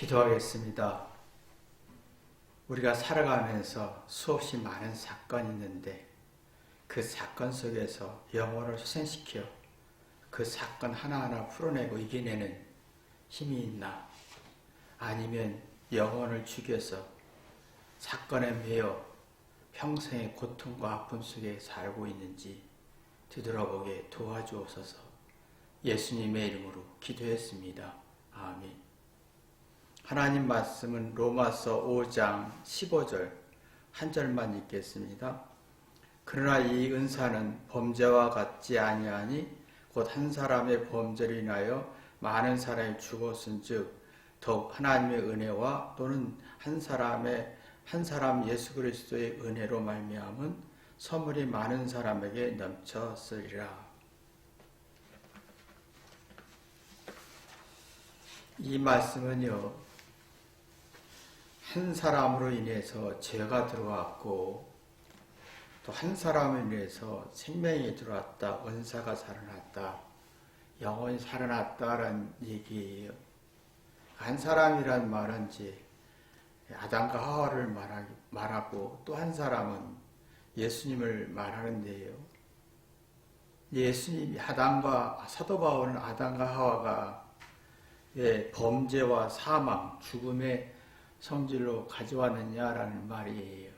기도하겠습니다. 우리가 살아가면서 수없이 많은 사건이 있는데 그 사건 속에서 영혼을 희생시켜 그 사건 하나하나 풀어내고 이겨내는 힘이 있나? 아니면 영혼을 죽여서 사건에 매여 평생의 고통과 아픔 속에 살고 있는지 되돌아보게 도와주옵소서. 예수님의 이름으로 기도했습니다. 아멘. 하나님 말씀은 로마서 5장 15절 한 절만 읽겠습니다. 그러나 이 은사는 범죄와 같지 아니하니 곧 한 사람의 범죄로 인하여 많은 사람이 죽었은즉 더욱 하나님의 은혜와 또는 한 사람 예수 그리스도의 은혜로 말미암은 선물이 많은 사람에게 넘쳤으리라. 이 말씀은요, 한 사람으로 인해서 죄가 들어왔고 또 한 사람으로 인해서 생명이 들어왔다, 은사가 살아났다, 영혼이 살아났다라는 얘기예요. 한 사람이란 말은 이제 아담과 하와를 말하고 또 한 사람은 예수님을 말하는데요. 예수님이 사도 바울은 아담과 하와가 범죄와 사망, 죽음의 성질로 가져왔느냐라는 말이에요.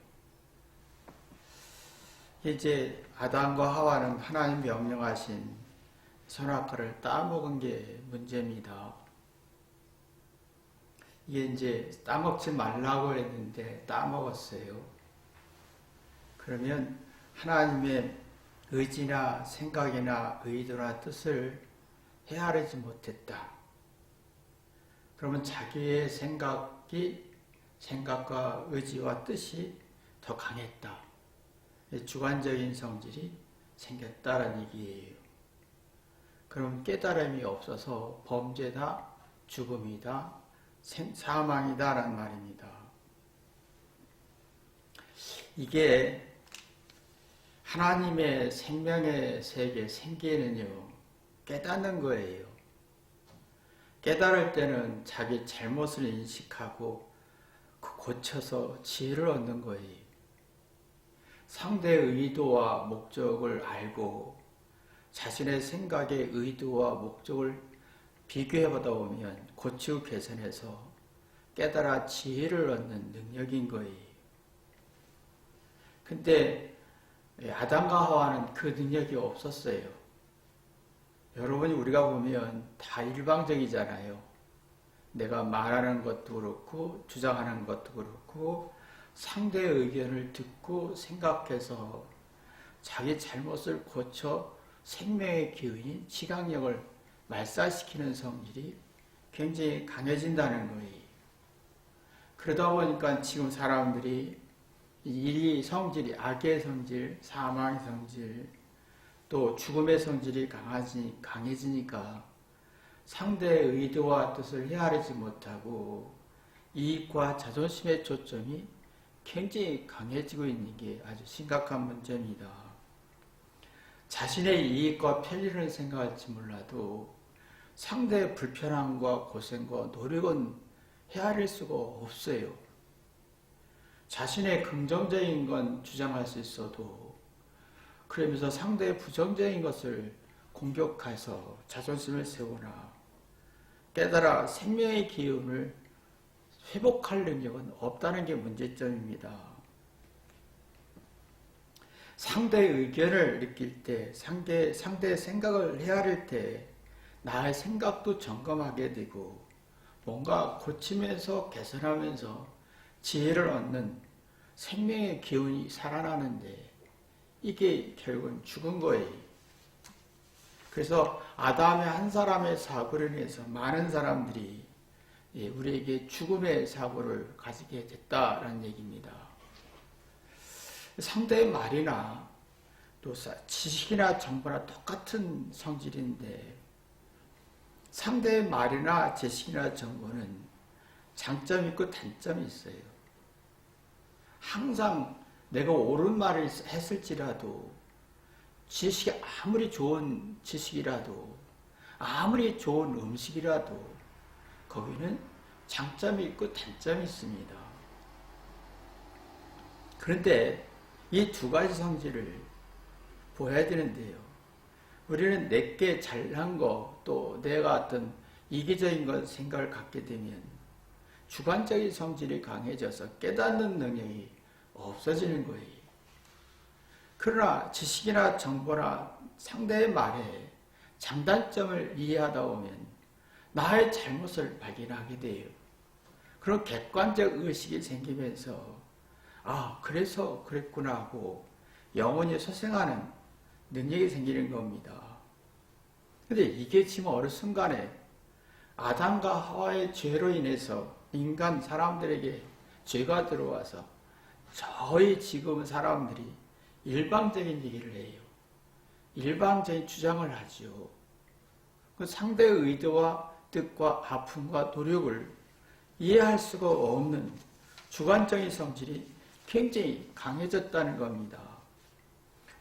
이제 아담과 하와는 하나님 명령하신 선악과를 따먹은 게 문제입니다. 이게 이제 따먹지 말라고 했는데 따먹었어요. 그러면 하나님의 의지나 생각이나 의도나 뜻을 헤아리지 못했다. 그러면 자기의 생각과 의지와 뜻이 더 강했다. 주관적인 성질이 생겼다는 얘기예요. 그럼 깨달음이 없어서 범죄다, 죽음이다, 사망이다라는 말입니다. 이게 하나님의 생명의 세계, 생계는요, 깨닫는 거예요. 깨달을 때는 자기 잘못을 인식하고 고쳐서 지혜를 얻는 거예요. 상대의 의도와 목적을 알고 자신의 생각의 의도와 목적을 비교해보다 보면 고치고 개선해서 깨달아 지혜를 얻는 능력인 거예요. 근데 아담과 하와는 그 능력이 없었어요. 여러분이 우리가 보면 다 일방적이잖아요. 내가 말하는 것도 그렇고 주장하는 것도 그렇고 상대의 의견을 듣고 생각해서 자기 잘못을 고쳐 생명의 기운인 지각력을 말살시키는 성질이 굉장히 강해진다는 거예요. 그러다 보니까 지금 사람들이 이 성질이 악의 성질, 사망의 성질, 또 죽음의 성질이 강해지니까 상대의 의도와 뜻을 헤아리지 못하고 이익과 자존심의 초점이 굉장히 강해지고 있는 게 아주 심각한 문제입니다. 자신의 이익과 편리를 생각할지 몰라도 상대의 불편함과 고생과 노력은 헤아릴 수가 없어요. 자신의 긍정적인 건 주장할 수 있어도 그러면서 상대의 부정적인 것을 공격해서 자존심을 세우나 깨달아 생명의 기운을 회복할 능력은 없다는 게 문제점입니다. 상대의 의견을 느낄 때, 상대의 생각을 헤아릴 때 나의 생각도 점검하게 되고 뭔가 고치면서 개선하면서 지혜를 얻는 생명의 기운이 살아나는데 이게 결국은 죽은 거예요. 그래서 아담의 한 사람의 사고로 인해서 많은 사람들이 우리에게 죽음의 사고를 가지게 됐다라는 얘기입니다. 상대의 말이나 또 지식이나 정보나 똑같은 성질인데 상대의 말이나 지식이나 정보는 장점이 있고 단점이 있어요. 항상 내가 옳은 말을 했을지라도 지식이 아무리 좋은 지식이라도 아무리 좋은 음식이라도 거기는 장점이 있고 단점이 있습니다. 그런데 이 두 가지 성질을 보여야 되는데요. 우리는 내게 잘난 거, 또 내가 어떤 이기적인 것 생각을 갖게 되면 주관적인 성질이 강해져서 깨닫는 능력이 없어지는 거예요. 그러나 지식이나 정보나 상대의 말에 장단점을 이해하다 보면 나의 잘못을 발견하게 돼요. 그런 객관적 의식이 생기면서 그래서 그랬구나 하고 영혼이 소생하는 능력이 생기는 겁니다. 근데 이게 지금 어느 순간에 아담과 하와의 죄로 인해서 인간 사람들에게 죄가 들어와서 저희 지금 사람들이 일방적인 얘기를 해요. 일방적인 주장을 하죠. 그 상대의 의도와 뜻과 아픔과 노력을 이해할 수가 없는 주관적인 성질이 굉장히 강해졌다는 겁니다.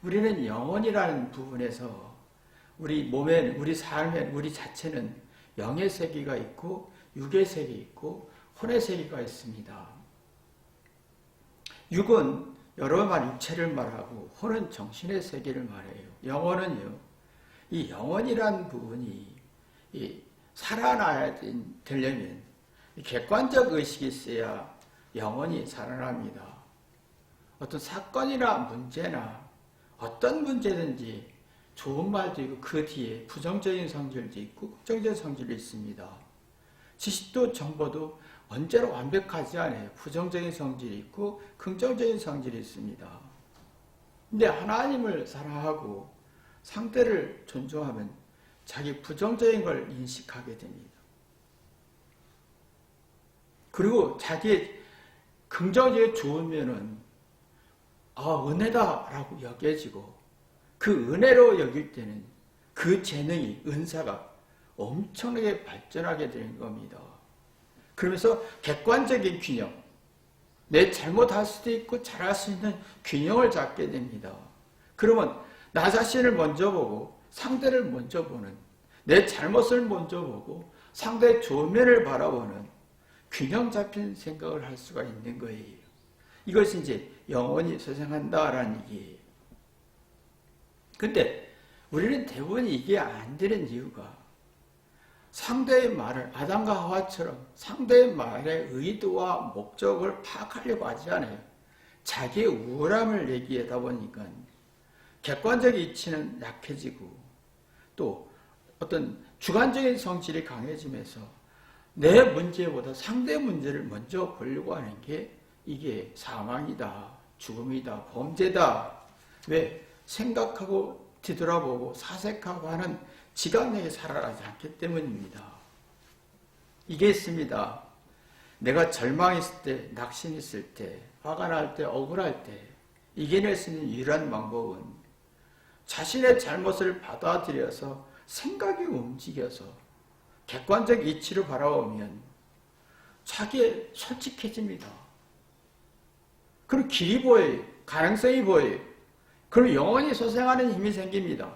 우리는 영혼이라는 부분에서 우리 몸엔, 우리 삶엔, 우리 자체는 영의 세계가 있고 육의 세계 있고 혼의 세계가 있습니다. 육은 여러 말 육체를 말하고 혼은 정신의 세계를 말해요. 영혼은요, 이 영혼이라는 부분이 살아나야 되려면 객관적 의식이 있어야 영혼이 살아납니다. 어떤 사건이나 문제나 어떤 문제든지 좋은 말도 있고 그 뒤에 부정적인 성질도 있고 긍정적인 성질도 있습니다. 지식도 정보도 언제나 완벽하지 않아요. 부정적인 성질이 있고 긍정적인 성질이 있습니다. 근데 하나님을 사랑하고 상대를 존중하면 자기 부정적인 걸 인식하게 됩니다. 그리고 자기의 긍정적인 좋은 면은 은혜다라고 여겨지고 그 은혜로 여길 때는 그 재능이, 은사가 엄청나게 발전하게 되는 겁니다. 그러면서 객관적인 균형, 내 잘못할 수도 있고 잘할 수 있는 균형을 잡게 됩니다. 그러면 나 자신을 먼저 보고 상대를 먼저 보는, 내 잘못을 먼저 보고 상대의 좋은 면을 바라보는 균형 잡힌 생각을 할 수가 있는 거예요. 이것이 이제 영혼이 소생한다라는 얘기예요. 근데 우리는 대부분 이게 안 되는 이유가 상대의 말을 아담과 하와처럼 상대의 말의 의도와 목적을 파악하려고 하지 않아요. 자기의 우월함을 얘기하다 보니까 객관적 이치는 약해지고 또 어떤 주관적인 성질이 강해지면서 내 문제보다 상대 문제를 먼저 보려고 하는 게 이게 사망이다, 죽음이다, 범죄다. 왜? 생각하고 뒤돌아보고 사색하고 하는 지각력이 살아나지 않기 때문입니다. 이게 있습니다. 내가 절망했을 때, 낙심했을 때, 화가 날 때, 억울할 때 이겨낼 수 있는 유일한 방법은 자신의 잘못을 받아들여서 생각이 움직여서 객관적 이치를 바라보면 자기의 솔직해집니다. 그리고 길이 보여요. 가능성이 보여요. 그리고 영원히 소생하는 힘이 생깁니다.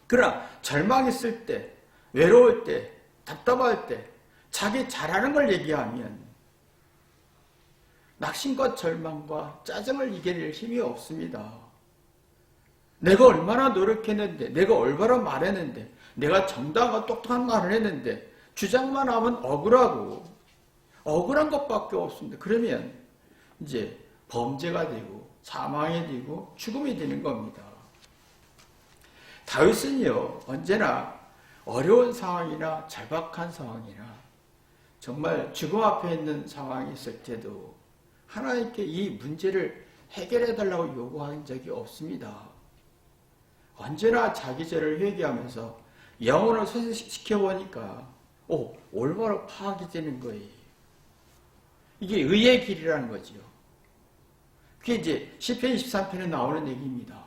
그러나 절망했을 때, 외로울 때, 답답할 때 자기 잘하는 걸 얘기하면 낙심과 절망과 짜증을 이겨낼 힘이 없습니다. 내가 얼마나 노력했는데, 내가 얼마나 말했는데, 내가 정당하고 똑똑한 말을 했는데 주장만 하면 억울하고 억울한 것밖에 없습니다. 그러면 이제 범죄가 되고 사망이 되고 죽음이 되는 겁니다. 다윗은요, 언제나 어려운 상황이나 절박한 상황이나 정말 죽음 앞에 있는 상황이 있을 때도 하나님께 이 문제를 해결해 달라고 요구한 적이 없습니다. 언제나 자기 죄를 회개하면서 영혼을 소생시켜 보니까 올바로 파악이 되는 거예요. 이게 의의 길이라는 거죠. 그게 이제 시편 23편에 나오는 얘기입니다.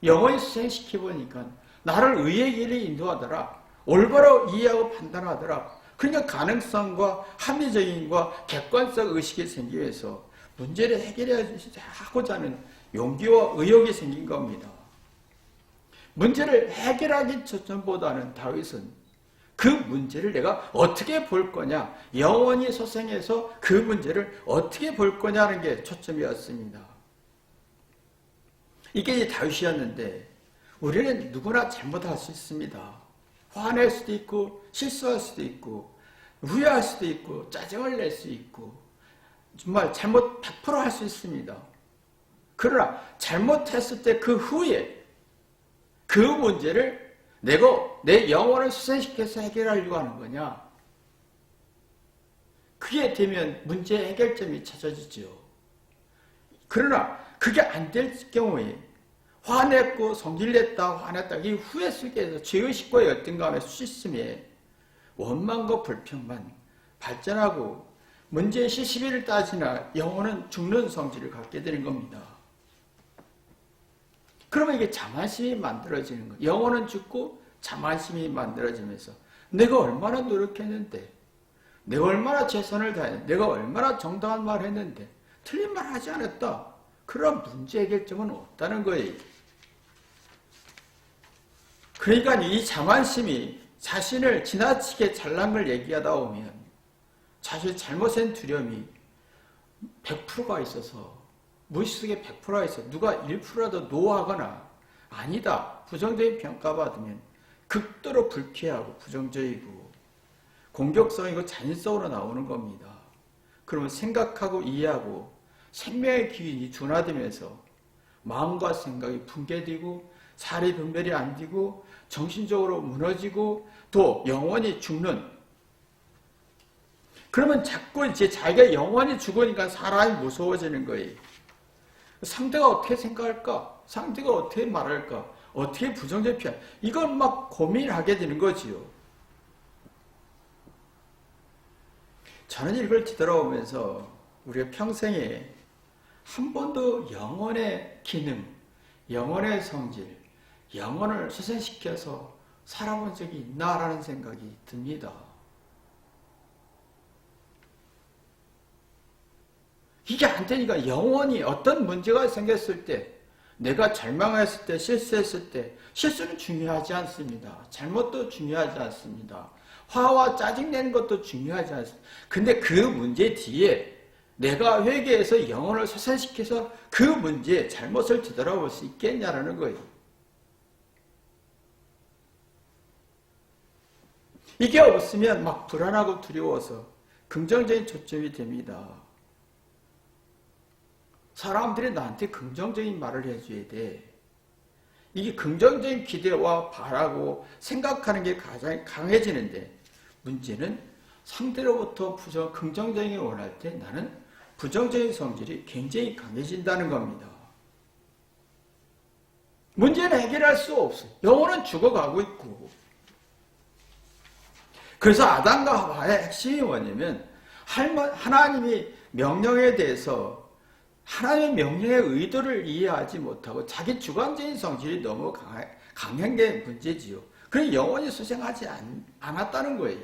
영혼이 소생시켜 보니까 나를 의의 길에 인도하더라. 올바로 이해하고 판단하더라. 그러니까 가능성과 합리적인과 객관적 의식이 생기면서 문제를 해결하고자 하는 용기와 의욕이 생긴 겁니다. 문제를 해결하기 전보다는 다윗은 그 문제를 내가 어떻게 볼 거냐, 영원히 소생해서 그 문제를 어떻게 볼 거냐는 게 초점이었습니다. 이게 이제 다윗이었는데 우리는 누구나 잘못할 수 있습니다. 화낼 수도 있고 실수할 수도 있고 후회할 수도 있고 짜증을 낼 수 있고 정말 잘못 100% 할 수 있습니다. 그러나 잘못했을 때 그 후에 그 문제를 내가 내 영혼을 수생시켜서 해결하려고 하는 거냐? 그게 되면 문제 해결점이 찾아지죠. 그러나 그게 안 될 경우에 화냈고 성질냈다 화냈다 이 후회 속에서 죄의식과 열등감의 수치심에 원망과 불평만 발전하고 문제의 시시비를 따지나 영혼은 죽는 성질을 갖게 되는 겁니다. 그러면 이게 자만심이 만들어지는 거예요. 영혼은 죽고 자만심이 만들어지면서 내가 얼마나 노력했는데, 내가 얼마나 최선을 다했는데, 내가 얼마나 정당한 말을 했는데 틀린 말 하지 않았다. 그런 문제 해결점은 없다는 거예요. 그러니까 이 자만심이 자신을 지나치게 잘난 걸 얘기하다 보면 사실 잘못한 두려움이 100%가 있어서 무의식 속에 100%가 있어. 누가 1%라도 노하거나 아니다. 부정적인 평가받으면 극도로 불쾌하고 부정적이고 공격성이고 잔인성으로 나오는 겁니다. 그러면 생각하고 이해하고 생명의 기운이 둔화되면서 마음과 생각이 붕괴되고 살이 분별이 안 되고 정신적으로 무너지고 또 영원히 죽는, 그러면 자꾸 이제 자기가 영원히 죽으니까 사람이 무서워지는 거예요. 상대가 어떻게 생각할까? 상대가 어떻게 말할까? 어떻게 부정적 피할? 이걸 막 고민하게 되는 거지요. 저는 이걸 뒤돌아보면서 우리가 평생에 한 번도 영혼의 기능, 영혼의 성질, 영혼을 수생시켜서 살아본 적이 있나라는 생각이 듭니다. 이게 안 되니까 영원히 어떤 문제가 생겼을 때, 내가 절망했을 때, 실수했을 때, 실수는 중요하지 않습니다. 잘못도 중요하지 않습니다. 화와 짜증내는 것도 중요하지 않습니다. 근데 그 문제 뒤에 내가 회개해서 영혼을 쇠퇴시켜서 그 문제의 잘못을 되돌아볼 수 있겠냐라는 거예요. 이게 없으면 막 불안하고 두려워서 긍정적인 초점이 됩니다. 사람들이 나한테 긍정적인 말을 해줘야 돼. 이게 긍정적인 기대와 바라고 생각하는 게 가장 강해지는데, 문제는 상대로부터 긍정적인 걸 원할 때 나는 부정적인 성질이 굉장히 강해진다는 겁니다. 문제는 해결할 수 없어요. 영혼은 죽어가고 있고. 그래서 아담과 하와의 핵심이 뭐냐면 하나님이 명령에 대해서 하나님의 명령의 의도를 이해하지 못하고 자기 주관적인 성질이 너무 강한 게 문제지요. 그래서 영원히 수생하지 않았다는 거예요.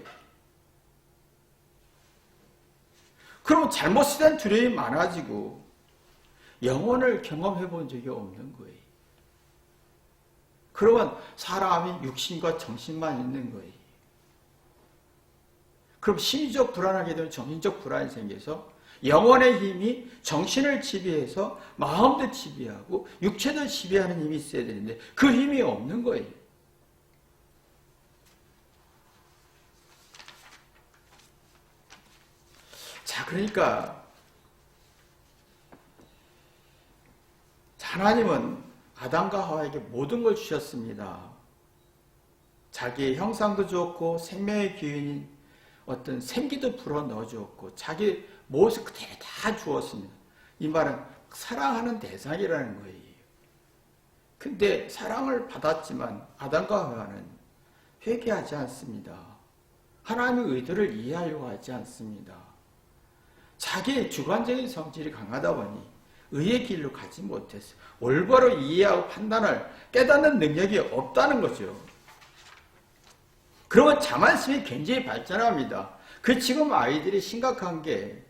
그럼 잘못에 대한 두려움이 많아지고 영혼을 경험해 본 적이 없는 거예요. 그러면 사람이 육신과 정신만 있는 거예요. 그럼 심리적 불안하게 되면 정신적 불안이 생겨서 영혼의 힘이 정신을 지배해서 마음도 지배하고 육체도 지배하는 힘이 있어야 되는데 그 힘이 없는 거예요. 자, 그러니까 하나님은 아담과 하와에게 모든 걸 주셨습니다. 자기의 형상도 주었고 생명의 기운인 어떤 생기도 불어넣어 주었고 자기 모습 그대로 다 주었습니다. 이 말은 사랑하는 대상이라는 거예요. 근데 사랑을 받았지만 아담과 하와는 회개하지 않습니다. 하나님의 의도를 이해하려고 하지 않습니다. 자기의 주관적인 성질이 강하다 보니 의의 길로 가지 못했어요. 올바로 이해하고 판단을 깨닫는 능력이 없다는 거죠. 그러면 자만심이 굉장히 발전합니다. 그 지금 아이들이 심각한 게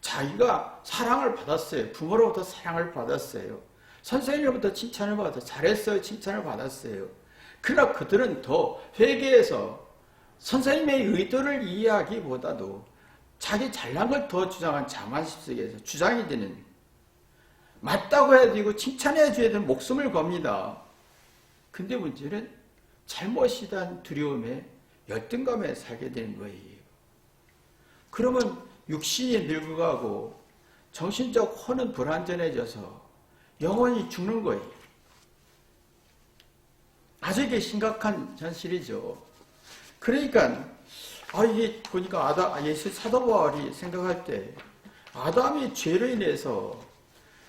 자기가 사랑을 받았어요. 부모로부터 사랑을 받았어요. 선생님으로부터 칭찬을 받았어요. 잘했어요. 칭찬을 받았어요. 그러나 그들은 더 회개해서 선생님의 의도를 이해하기보다도 자기 잘난 걸 더 주장한 자만심 속에서 주장이 되는, 맞다고 해야 되고 칭찬해 줘야 되는 목숨을 겁니다. 근데 문제는 잘못이란 두려움에 열등감에 살게 되는 거예요. 그러면 육신이 늙어가고 정신적 혼은 불완전해져서 영혼이 죽는 거예요. 아주 이게 심각한 현실이죠. 그러니까 이게 보니까 예수 사도 바울이 생각할 때 아담이 죄로 인해서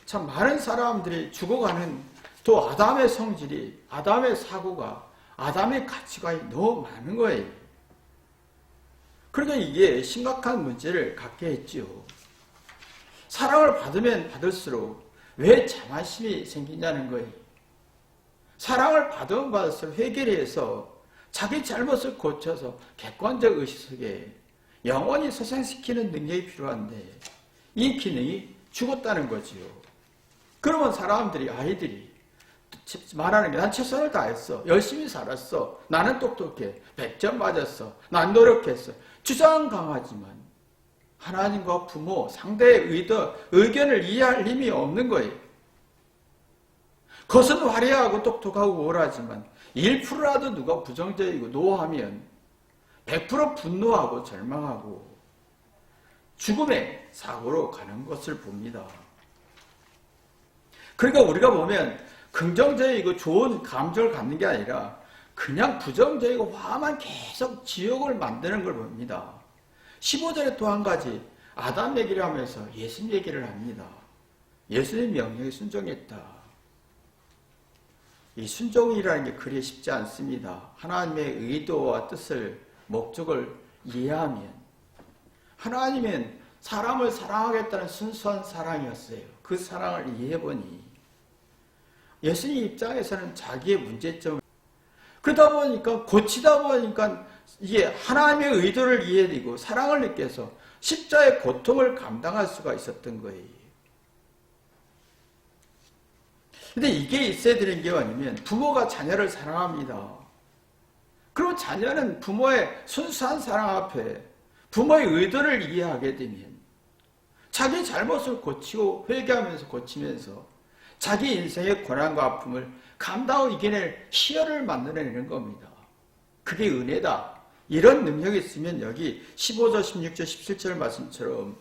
참 많은 사람들이 죽어가는, 또 아담의 성질이, 아담의 사고가, 아담의 가치관이 너무 많은 거예요. 그러니까 이게 심각한 문제를 갖게 했지요. 사랑을 받으면 받을수록 왜 자만심이 생기냐는 거예요. 사랑을 받으면 받을수록 회개해서 자기 잘못을 고쳐서 객관적 의식 속에 영원히 소생시키는 능력이 필요한데 이 기능이 죽었다는 거지요. 그러면 사람들이, 아이들이 말하는 게, 난 최선을 다했어, 열심히 살았어, 나는 똑똑해, 100점 맞았어, 난 노력했어, 주장 강하지만 하나님과 부모, 상대의 의견을 이해할 힘이 없는 거예요. 겉은 화려하고 똑똑하고 우월하지만 1%라도 누가 부정적이고 노하면 100% 분노하고 절망하고 죽음의 사고로 가는 것을 봅니다. 그러니까 우리가 보면 긍정적이고 좋은 감정을 갖는 게 아니라 그냥 부정적이고 화만 계속 지옥을 만드는 걸 봅니다. 15절에 또 한 가지 아담 얘기를 하면서 예수님 얘기를 합니다. 예수님 명령에 순종했다. 이 순종이라는 게 그리 쉽지 않습니다. 하나님의 의도와 뜻을, 목적을 이해하면, 하나님은 사람을 사랑하겠다는 순수한 사랑이었어요. 그 사랑을 이해해보니 예수님 입장에서는 자기의 문제점을, 그러다 보니까, 고치다 보니까 이게 하나님의 의도를 이해되고 사랑을 느껴서 십자의 고통을 감당할 수가 있었던 거예요. 근데 이게 있어야 되는 게 뭐냐면, 부모가 자녀를 사랑합니다. 그럼 자녀는 부모의 순수한 사랑 앞에 부모의 의도를 이해하게 되면 자기 잘못을 고치고 회개하면서 고치면서 자기 인생의 고난과 아픔을 감당하고 이겨낼 희열을 만들어내는 겁니다. 그게 은혜다. 이런 능력이 있으면 여기 15절, 16절, 17절 말씀처럼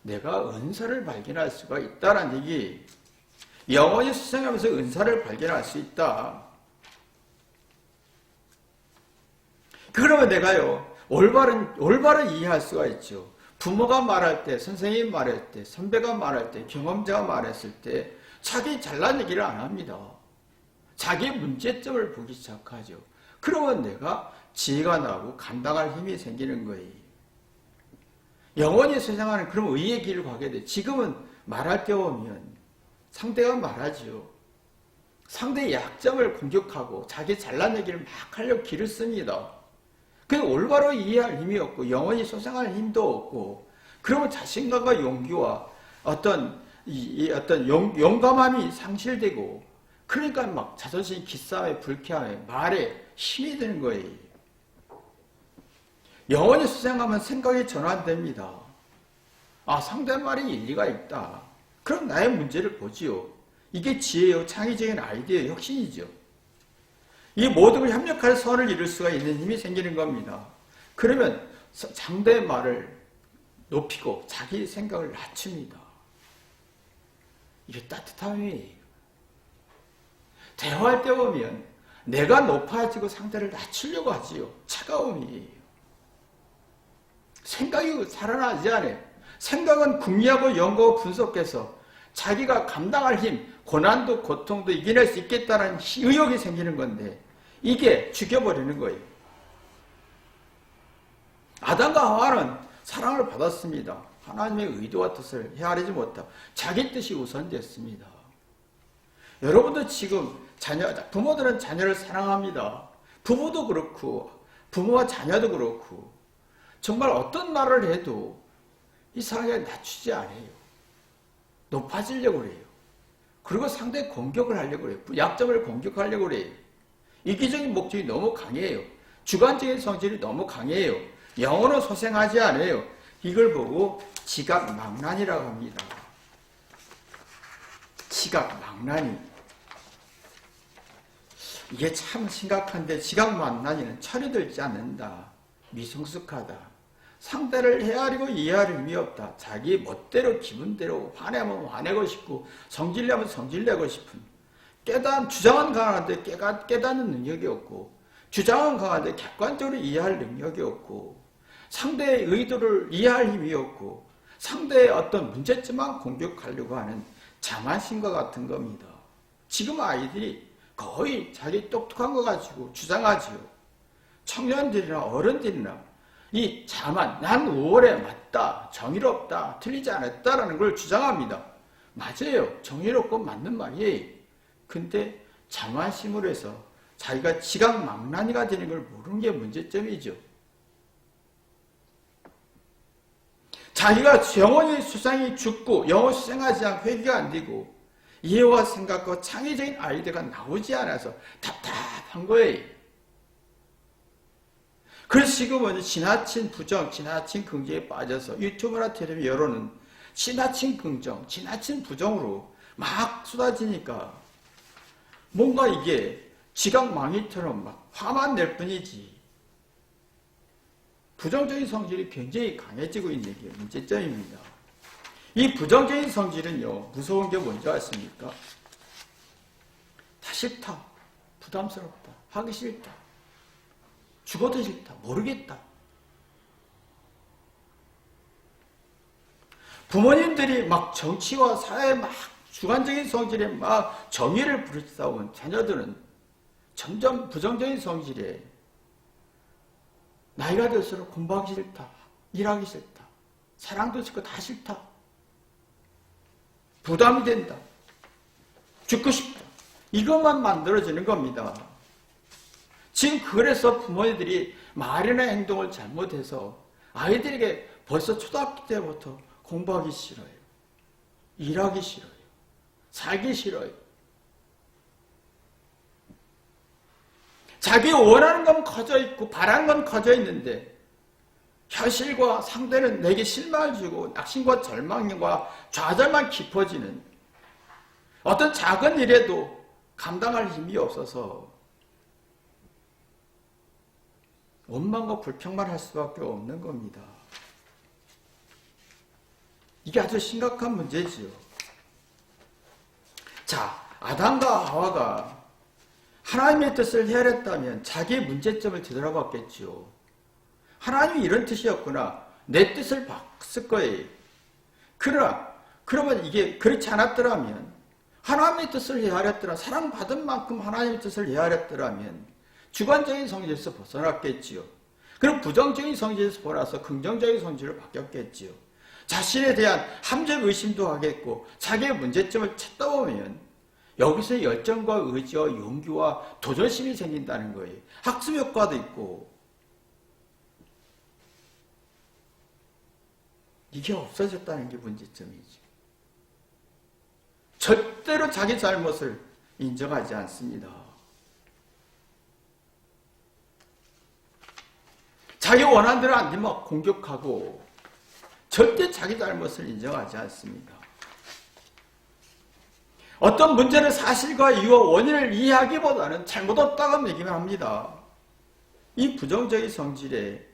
내가 은사를 발견할 수가 있다는 얘기, 영원히 수생하면서 은사를 발견할 수 있다. 그러면 내가요, 올바른 이해할 수가 있죠. 부모가 말할 때, 선생님이 말할 때, 선배가 말할 때, 경험자가 말했을 때 자기 잘난 얘기를 안 합니다. 자기의 문제점을 보기 시작하죠. 그러면 내가 지혜가 나고 감당할 힘이 생기는 거예요. 영원히 세상하는 그럼 의의 길을 가게 돼. 지금은 말할 때 오면 상대가 말하지요. 상대의 약점을 공격하고 자기 잘난 얘기를 막 하려고 길을 씁니다. 그게 올바로 이해할 힘이 없고 영원히 소생할 힘도 없고, 그러면 자신감과 용기와 어떤 용감함이 상실되고, 그러니까 막 자존심 기싸움에 불쾌함에 말에 힘이 드는 거예요. 영원히 수생하면 생각이 전환됩니다. 상대 말이 일리가 있다. 그럼 나의 문제를 보지요. 이게 지혜요, 창의적인 아이디어, 혁신이죠. 이 모든 걸 협력할 선을 이룰 수가 있는 힘이 생기는 겁니다. 그러면 상대의 말을 높이고 자기 생각을 낮춥니다. 이게 따뜻함이에요. 대화할 때 보면 내가 높아지고 상대를 낮추려고 하지요. 차가움이에요. 생각이 살아나지 않아요. 생각은 궁리하고 연구하고 분석해서 자기가 감당할 힘, 고난도 고통도 이겨낼 수 있겠다는 의욕이 생기는 건데 이게 죽여버리는 거예요. 아담과 하와는 사랑을 받았습니다. 하나님의 의도와 뜻을 헤아리지 못하고 자기 뜻이 우선됐습니다. 여러분도 지금 부모들은 자녀를 사랑합니다. 부모도 그렇고 부모와 자녀도 그렇고 정말 어떤 말을 해도 이 사랑을 낮추지 않아요. 높아지려고 그래요. 그리고 상대 공격을 하려고 그래요. 약점을 공격하려고 그래요. 이기적인 목적이 너무 강해요. 주관적인 성질이 너무 강해요. 영혼은 소생하지 않아요. 이걸 보고 지각망란이라고 합니다. 지각망란이. 이게 참 심각한데 지각망란이는 철이 들지 않는다. 미성숙하다. 상대를 헤아리고 이해할 의미 없다. 자기 멋대로 기분대로 화내면 화내고 싶고 성질내면 성질내고 싶은 주장은 강한데 깨닫는 능력이 없고 주장은 강한데 객관적으로 이해할 능력이 없고 상대의 의도를 이해할 힘이 없고 상대의 어떤 문제점만 공격하려고 하는 자만심과 같은 겁니다. 지금 아이들이 거의 자기 똑똑한 거 가지고 주장하지요. 청년들이나 어른들이나 이 자만, 난 5월에 맞다, 정의롭다, 틀리지 않았다라는 걸 주장합니다. 맞아요. 정의롭고 맞는 말이에요. 근데 자만심으로 해서 자기가 지각망란이가 되는 걸 모르는 게 문제점이죠. 자기가 영혼의 수상이 죽고 영혼 수생하지 않고 회개가 안 되고 이해와 생각과 창의적인 아이디어가 나오지 않아서 답답한 거예요. 그래서 지금은 지나친 부정, 지나친 긍정에 빠져서 유튜브나 텔레비전 여론은 지나친 긍정, 지나친 부정으로 막 쏟아지니까 뭔가 이게 지각망이처럼 막 화만 낼 뿐이지 부정적인 성질이 굉장히 강해지고 있는 게 문제점입니다. 이 부정적인 성질은요, 무서운 게 뭔지 아십니까? 다 싫다, 부담스럽다, 하기 싫다, 죽어도 싫다, 모르겠다. 부모님들이 막 정치와 사회에 막 주관적인 성질에 막 정의를 부르짖어온 자녀들은 점점 부정적인 성질에 나이가 들수록 공부하기 싫다, 일하기 싫다, 사랑도 싫고 다 싫다, 부담이 된다, 죽고 싶다, 이것만 만들어지는 겁니다. 지금 그래서 부모님들이 말이나 행동을 잘못해서 아이들에게 벌써 초등학교 때부터 공부하기 싫어요, 일하기 싫어요, 살기 싫어요. 자기 원하는 건 커져 있고 바라는 건 커져 있는데 현실과 상대는 내게 실망을 주고 낙심과 절망과 좌절만 깊어지는 어떤 작은 일에도 감당할 힘이 없어서 원망과 불평만 할 수밖에 없는 겁니다. 이게 아주 심각한 문제지요. 자, 아담과 하와가 하나님의 뜻을 헤아렸다면 자기의 문제점을 되돌아봤겠지요. 하나님이 이런 뜻이었구나. 내 뜻을 바꿨을 거예요. 그러면 이게 그렇지 않았더라면 하나님의 뜻을 헤아렸더라. 사랑받은 만큼 하나님의 뜻을 헤아렸더라면 주관적인 성질에서 벗어났겠지요. 그럼 부정적인 성질에서 벗어나서 긍정적인 성질로 바뀌었겠지요. 자신에 대한 함정 의심도 하겠고 자기의 문제점을 찾다 보면 여기서 열정과 의지와 용기와 도전심이 생긴다는 거예요. 학습 효과도 있고 이게 없어졌다는 게 문제점이지. 절대로 자기 잘못을 인정하지 않습니다. 자기 원하는 대로 안 되면 공격하고 절대 자기 잘못을 인정하지 않습니다. 어떤 문제는 사실과 이유와 원인을 이해하기보다는 잘못 없다고 얘기만 합니다. 이 부정적인 성질에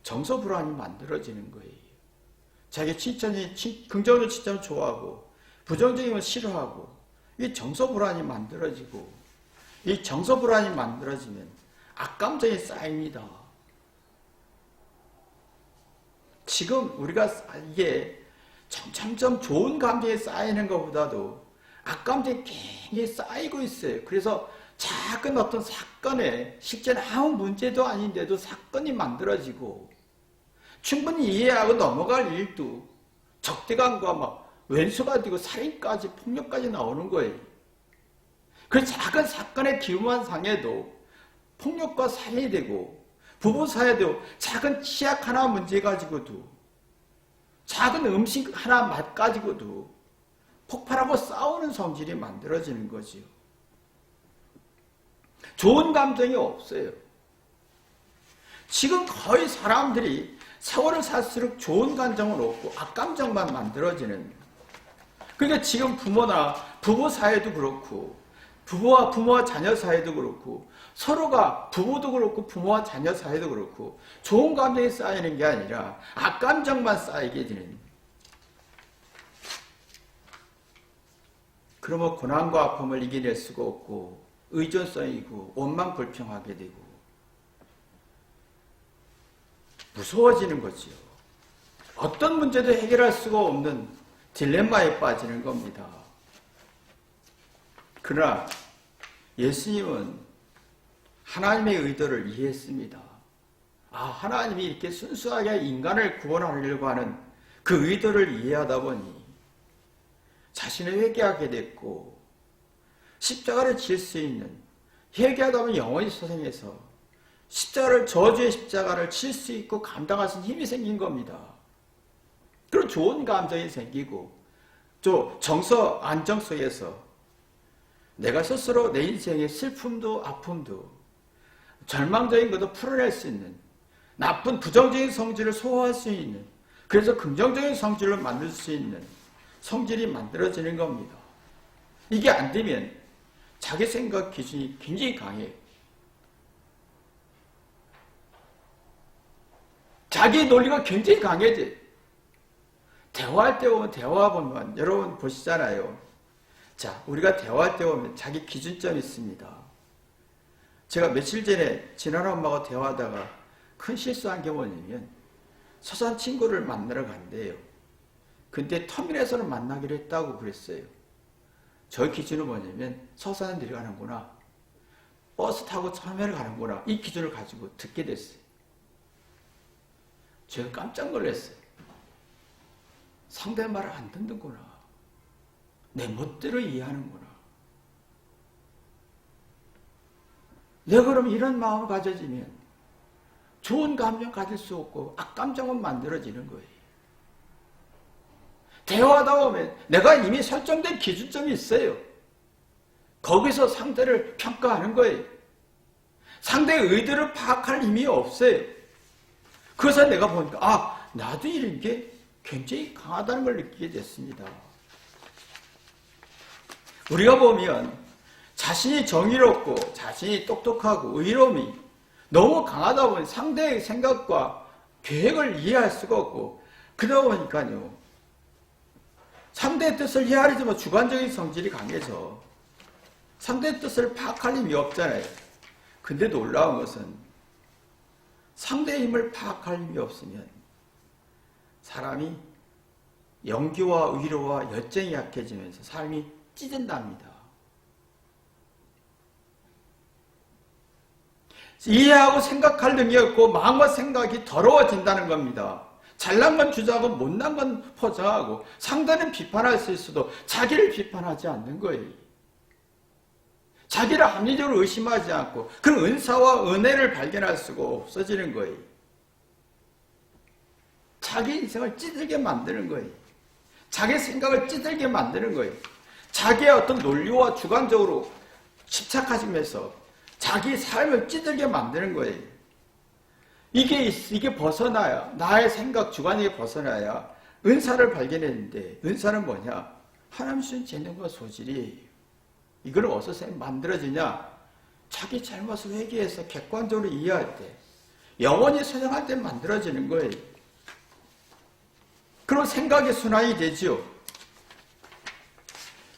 정서불안이 만들어지는 거예요. 자기 긍정적인 칭찬을 좋아하고 부정적이면 싫어하고 이 정서불안이 만들어지고 이 정서불안이 만들어지면 악감정이 쌓입니다. 지금 우리가 이게 점점 좋은 감정이 쌓이는 것보다도 악감정이 굉장히 쌓이고 있어요. 그래서 작은 어떤 사건에 실제는 아무 문제도 아닌데도 사건이 만들어지고 충분히 이해하고 넘어갈 일도 적대감과 막 왼수가 되고 살인까지 폭력까지 나오는 거예요. 그 작은 사건의 기후만 상해도 폭력과 살인이 되고 부부 사이에도 작은 치약 하나 문제 가지고도 작은 음식 하나 맛 가지고도 폭발하고 싸우는 성질이 만들어지는 거지요. 좋은 감정이 없어요. 지금 거의 사람들이 세월을 살수록 좋은 감정은 없고 악감정만 만들어지는, 그러니까 지금 부모나 부부 사이도 그렇고 부모와 자녀 사이도 그렇고 서로가 부부도 그렇고 부모와 자녀 사이도 그렇고 좋은 감정이 쌓이는 게 아니라 악감정만 쌓이게 되는, 그러면 고난과 아픔을 이겨낼 수가 없고 의존성이고 원망불평하게 되고 무서워지는 거지요. 어떤 문제도 해결할 수가 없는 딜레마에 빠지는 겁니다. 그러나 예수님은 하나님의 의도를 이해했습니다. 하나님이 이렇게 순수하게 인간을 구원하려고 하는 그 의도를 이해하다 보니 자신을 회개하게 됐고 십자가를 질 수 있는, 회개하다 보면 영원히 소생해서 저주의 십자가를 칠 수 있고 감당할 수 있는 힘이 생긴 겁니다. 그런 좋은 감정이 생기고 또 정서 안정 속에서 내가 스스로 내 인생의 슬픔도 아픔도 절망적인 것도 풀어낼 수 있는, 나쁜 부정적인 성질을 소화할 수 있는, 그래서 긍정적인 성질을 만들 수 있는 성질이 만들어지는 겁니다. 이게 안 되면 자기 생각 기준이 굉장히 강해요. 자기 논리가 굉장히 강해져. 대화할 때 보면 여러분 보시잖아요. 자, 우리가 대화할 때 보면 자기 기준점이 있습니다. 제가 며칠 전에 친한 엄마가 대화하다가 큰 실수한 게 뭐냐면 서산 친구를 만나러 간대요. 근데 터미널에서는 만나기로 했다고 그랬어요. 저 기준은 뭐냐면 서산에 내려가는구나, 버스 타고 터미널에 가는구나, 이 기준을 가지고 듣게 됐어요. 제가 깜짝 놀랐어요. 상대 말을 안 듣는구나. 내 멋대로 이해하는구나. 내가 그럼 이런 마음을 가져지면 좋은 감정 가질 수 없고 악감정은 만들어지는 거예요. 대화하다 보면 내가 이미 설정된 기준점이 있어요. 거기서 상대를 평가하는 거예요. 상대의 의도를 파악할 힘이 없어요. 그래서 내가 보니까 나도 이런 게 굉장히 강하다는 걸 느끼게 됐습니다. 우리가 보면 자신이 정의롭고 자신이 똑똑하고 의로움이 너무 강하다 보니 상대의 생각과 계획을 이해할 수가 없고, 그러다 보니까요 상대의 뜻을 헤아리지만 주관적인 성질이 강해서 상대의 뜻을 파악할 힘이 없잖아요. 근데 놀라운 것은 상대의 힘을 파악할 힘이 없으면 사람이 영기와 위로와 열정이 약해지면서 삶이 찢어진답니다. 이해하고 생각할 능력이 없고 마음과 생각이 더러워진다는 겁니다. 잘난 건 주장하고 못난 건 포장하고 상대는 비판할 수 있어도 자기를 비판하지 않는 거예요. 자기를 합리적으로 의심하지 않고 그런 은사와 은혜를 발견할 수가 없어지는 거예요. 자기 인생을 찌들게 만드는 거예요. 자기 생각을 찌들게 만드는 거예요. 자기의 어떤 논리와 주관적으로 집착하시면서 자기 삶을 찌들게 만드는 거예요. 이게 벗어나야, 나의 생각 주관이 벗어나야 은사를 발견했는데, 은사는 뭐냐? 하나님 주신 재능과 소질이 이걸 어디서 만들어지냐? 자기 잘못을 회개해서 객관적으로 이해할 때, 영원히 선행할 때 만들어지는 거예요. 그럼 생각의 순환이 되지요.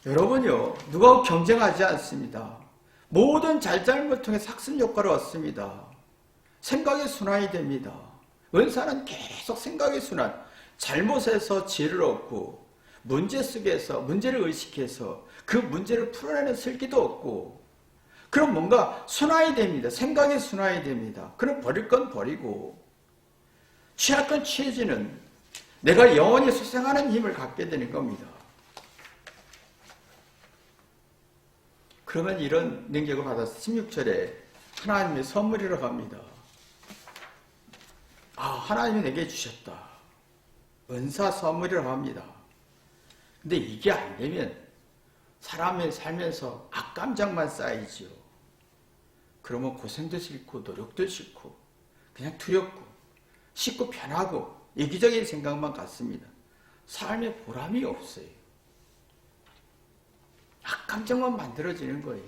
여러분요, 누구하고 경쟁하지 않습니다. 모든 잘잘못을 통해서 학습 효과를 얻습니다. 생각의 순환이 됩니다. 은사는 계속 생각의 순환, 잘못에서 지혜를 얻고 문제 속에서 문제를 의식해서 그 문제를 풀어내는 슬기도 얻고, 그럼 뭔가 순환이 됩니다. 생각의 순환이 됩니다. 그럼 버릴 건 버리고 취할 건 취해지는, 내가 영원히 수생하는 힘을 갖게 되는 겁니다. 그러면 이런 능력을 받아서 16절에 하나님의 선물이라고 합니다. 하나님이 내게 주셨다. 은사 선물이라고 합니다. 근데 이게 안 되면 사람의 살면서 악감정만 쌓이지요. 그러면 고생도 싫고 노력도 싫고 그냥 두렵고 쉽고 편하고 이기적인 생각만 같습니다. 삶에 보람이 없어요. 악감정만 만들어지는 거예요.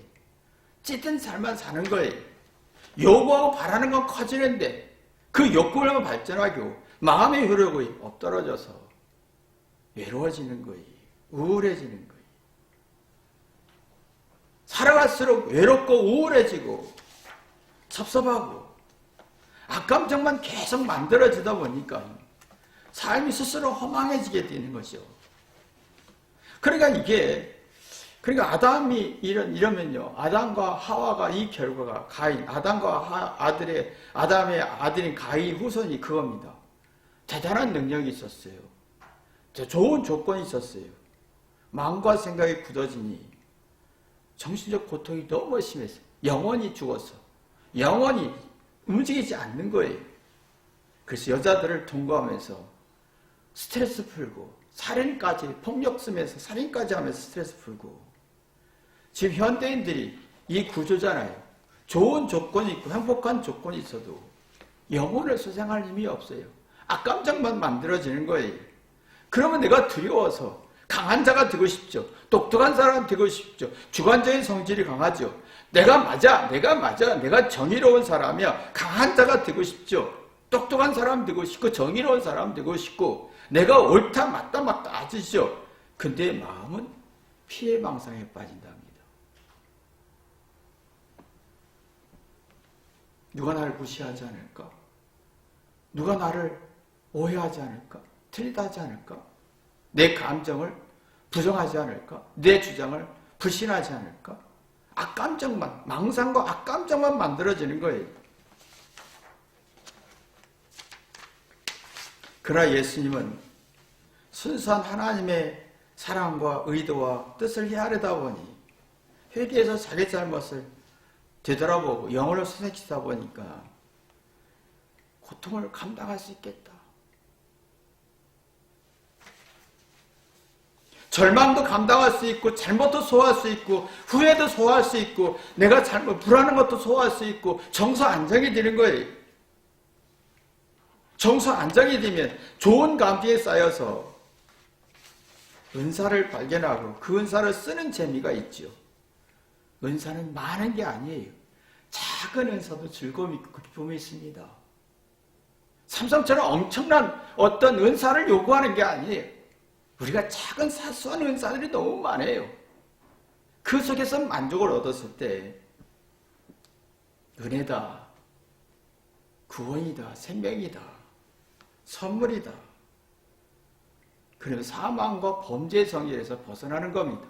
찌든 삶만 사는 거예요. 요구하고 바라는 건 커지는데 그 욕구만 발전하고 마음의 효력이 엎떨어져서 외로워지는 거예요. 우울해지는 거예요. 살아갈수록 외롭고 우울해지고 섭섭하고 악감정만 계속 만들어지다 보니까 삶이 스스로 허망해지게 되는 것이죠. 그러니까 아담이 이러면요. 아담과 하와가 이 결과가 가인, 아담과 아담의 아들인 가인 후손이 그겁니다. 대단한 능력이 있었어요. 좋은 조건이 있었어요. 마음과 생각이 굳어지니 정신적 고통이 너무 심했어요. 영혼이 죽었어. 영혼이 움직이지 않는 거예요. 그래서 여자들을 통과하면서 스트레스 풀고 살인까지 폭력성에서 살인까지 하면서 스트레스 풀고 지금 현대인들이 이 구조잖아요. 좋은 조건이 있고 행복한 조건이 있어도 영혼을 소생할 힘이 없어요. 악감정만 만들어지는 거예요. 그러면 내가 두려워서 강한 자가 되고 싶죠. 똑똑한 사람 되고 싶죠. 주관적인 성질이 강하죠. 내가 맞아. 내가 정의로운 사람이야. 강한 자가 되고 싶죠. 똑똑한 사람 되고 싶고 정의로운 사람 되고 싶고 내가 옳다 맞다 따지죠. 근데 마음은 피해망상에 빠진답니다. 누가 나를 무시하지 않을까? 누가 나를 오해하지 않을까? 틀리다 하지 않을까? 내 감정을 부정하지 않을까? 내 주장을 불신하지 않을까? 악감정만, 망상과 악감정만 만들어지는 거예요. 그러나 예수님은 순수한 하나님의 사랑과 의도와 뜻을 헤아리다 보니 회개해서 자기 잘못을 되돌아보고 영혼을 소생시키다 보니까 고통을 감당할 수 있겠다. 절망도 감당할 수 있고 잘못도 소화할 수 있고 후회도 소화할 수 있고 내가 불안한 것도 소화할 수 있고 정서 안정이 되는 거예요. 정서 안정이 되면 좋은 감정에 쌓여서 은사를 발견하고 그 은사를 쓰는 재미가 있죠. 은사는 많은 게 아니에요. 작은 은사도 즐거움이 있고 기쁨이 있습니다. 삼성처럼 엄청난 어떤 은사를 요구하는 게 아니에요. 우리가 작은 사소한 은사들이 너무 많아요. 그 속에서 만족을 얻었을 때 은혜다, 구원이다, 생명이다, 선물이다. 그러면 사망과 범죄의 정의에서 벗어나는 겁니다.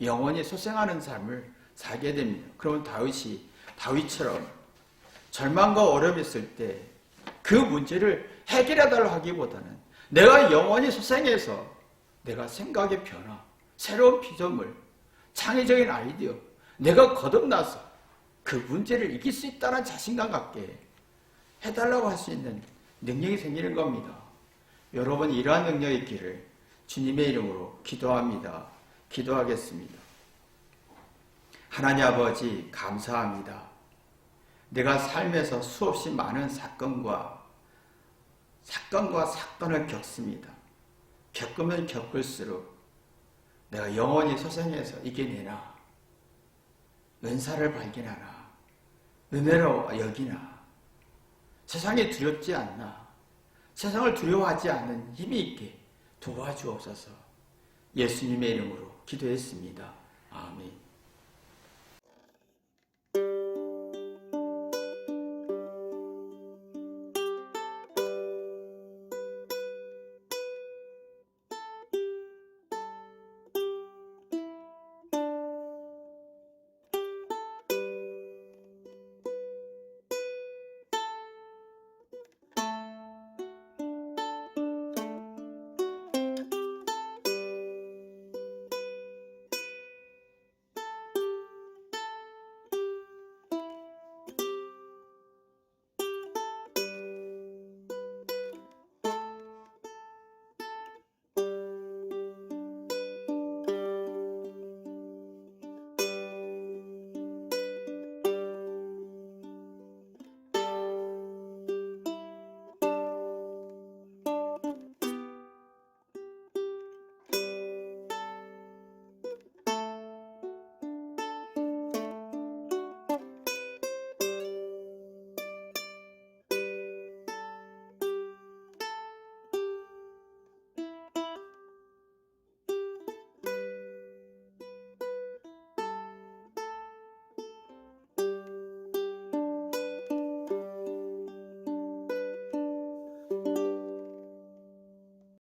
영원히 소생하는 삶을 살게 됩니다. 그러면 다윗처럼 절망과 어려움이 있을 때 그 문제를 해결해달라고 하기보다는 내가 영원히 소생해서 내가 생각의 변화, 새로운 피조물, 창의적인 아이디어, 내가 거듭나서 그 문제를 이길 수 있다는 자신감 갖게 해달라고 할 수 있는 능력이 생기는 겁니다. 여러분 이러한 능력이 있기를 주님의 이름으로 기도합니다. 기도하겠습니다. 하나님 아버지 감사합니다. 내가 삶에서 수없이 많은 사건을 겪습니다. 겪으면 겪을수록 내가 영원히 소생해서 이겨내나 은사를 발견하나 은혜로 여기나 세상이 두렵지 않나 세상을 두려워하지 않는 힘이 있게 도와주옵소서. 예수님의 이름으로 기도했습니다. 아멘.